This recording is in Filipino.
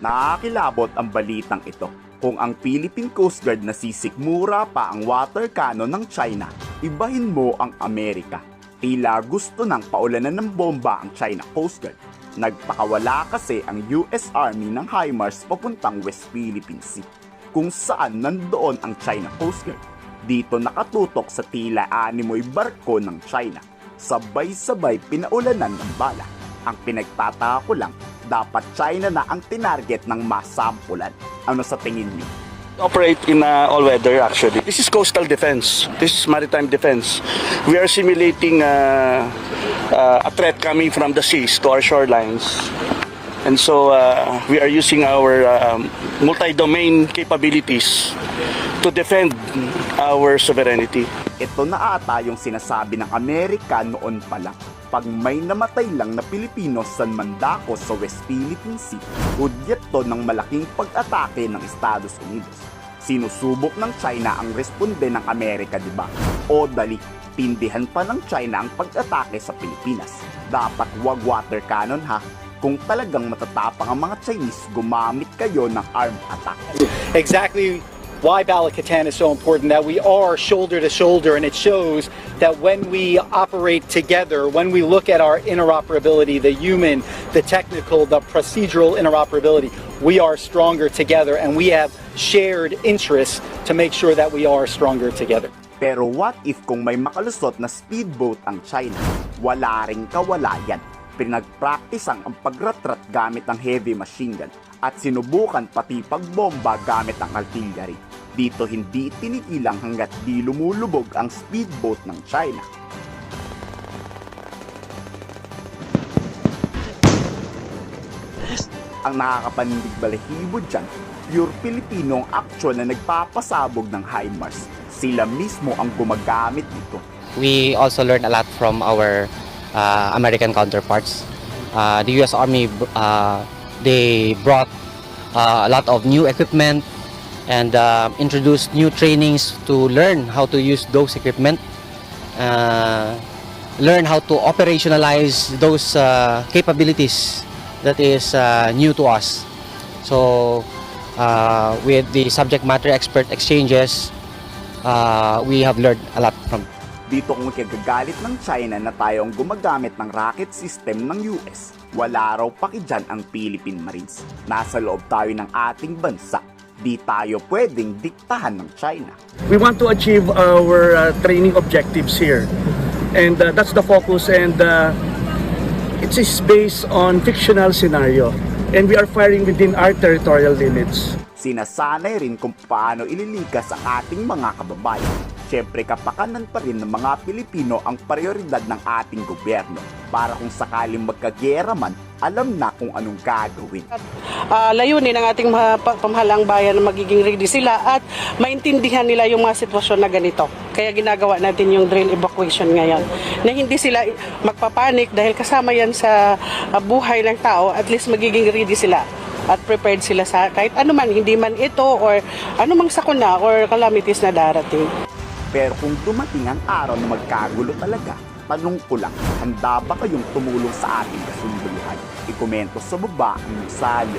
Nakakilabot ang balitang ito kung ang Philippine Coast Guard nasisikmura pa ang water cannon ng China, ibahin mo ang Amerika. Tila gusto nang paulanan ng bomba ang China Coast Guard. Nagpakawala kasi ang US Army ng HIMARS papuntang West Philippine Sea, kung saan nandoon ang China Coast Guard. Dito nakatutok sa tila animoy barko ng China. Sabay-sabay pinaulanan ng bala. Ang pinagtataka ko lang, dapat China na ang tinarget ng masampulan. Ano sa tingin niyo? Operate in all weather actually. This is coastal defense. This is maritime defense. We are simulating a threat coming from the seas to our shorelines. And so we are using our multi-domain capabilities to defend our sovereignty. Ito na ata yung sinasabi ng Amerika noon pa lang. Pag may namatay lang na Pilipino sa mandako sa West Philippine Sea, hudyat to ng malaking pag-atake ng Estados Unidos. Sinusubok ng China ang responde ng Amerika, di ba? O dali, tindihan pa ng China ang pag-atake sa Pilipinas. Dapat wag water cannon ha. Kung talagang matatapang ang mga Chinese, gumamit kayo ng armed attack. Exactly why Bala-Catan is so important, that we are shoulder to shoulder, and it shows that when we operate together, when we look at our interoperability, the human, the technical, the procedural interoperability, we are stronger together, and we have shared interests to make sure that we are stronger together. Pero what if kung may makalusot na speedboat ang China? Wala ring kawalayan. Pinagpraktisang ang pagratrat gamit ng heavy machine gun at sinubukan pati pagbomba gamit ang artillery. Dito hindi tinigilang hanggat di lumulubog ang speedboat ng China. Ang nakakapanindig balahibo dyan, pure Pilipino ang actual na nagpapasabog ng HIMARS. Sila mismo ang gumagamit nito. We also learned a lot from our American counterparts. The US Army, they brought a lot of new equipment and introduced new trainings to learn how to use those equipment, learn how to operationalize those capabilities that is new to us. So with the subject matter expert exchanges, we have learned a lot from. Dito kung ikagagalit ng China na tayo ang gumagamit ng rocket system ng US, wala raw pakidyan ang Philippine Marines. Nasa loob tayo ng ating bansa. Di tayo pwedeng diktahan ng China. We want to achieve our training objectives here. And that's the focus, and it is based on fictional scenario. And we are firing within our territorial limits. Sinasanay rin kung paano ililikas ang ating mga kababayan. Siyempre kapakanan pa rin ng mga Pilipino ang prioridad ng ating gobyerno para kung sakaling magkagera man, alam na kung anong gagawin. Layunin ng ating pamahalang bayan na magiging ready sila at maintindihan nila yung mga sitwasyon na ganito. Kaya ginagawa natin yung drill evacuation ngayon. Na hindi sila magpapanik dahil kasama yan sa buhay ng tao, at least magiging ready sila at prepared sila sa kahit ano man, hindi man ito or anumang sakuna or calamities na darating. Pero kung dumating ang araw na magkagulo talaga, tanong ko lang, handa ba kayong tumulong sa ating kasunduan? I-komento sa baba ang salo.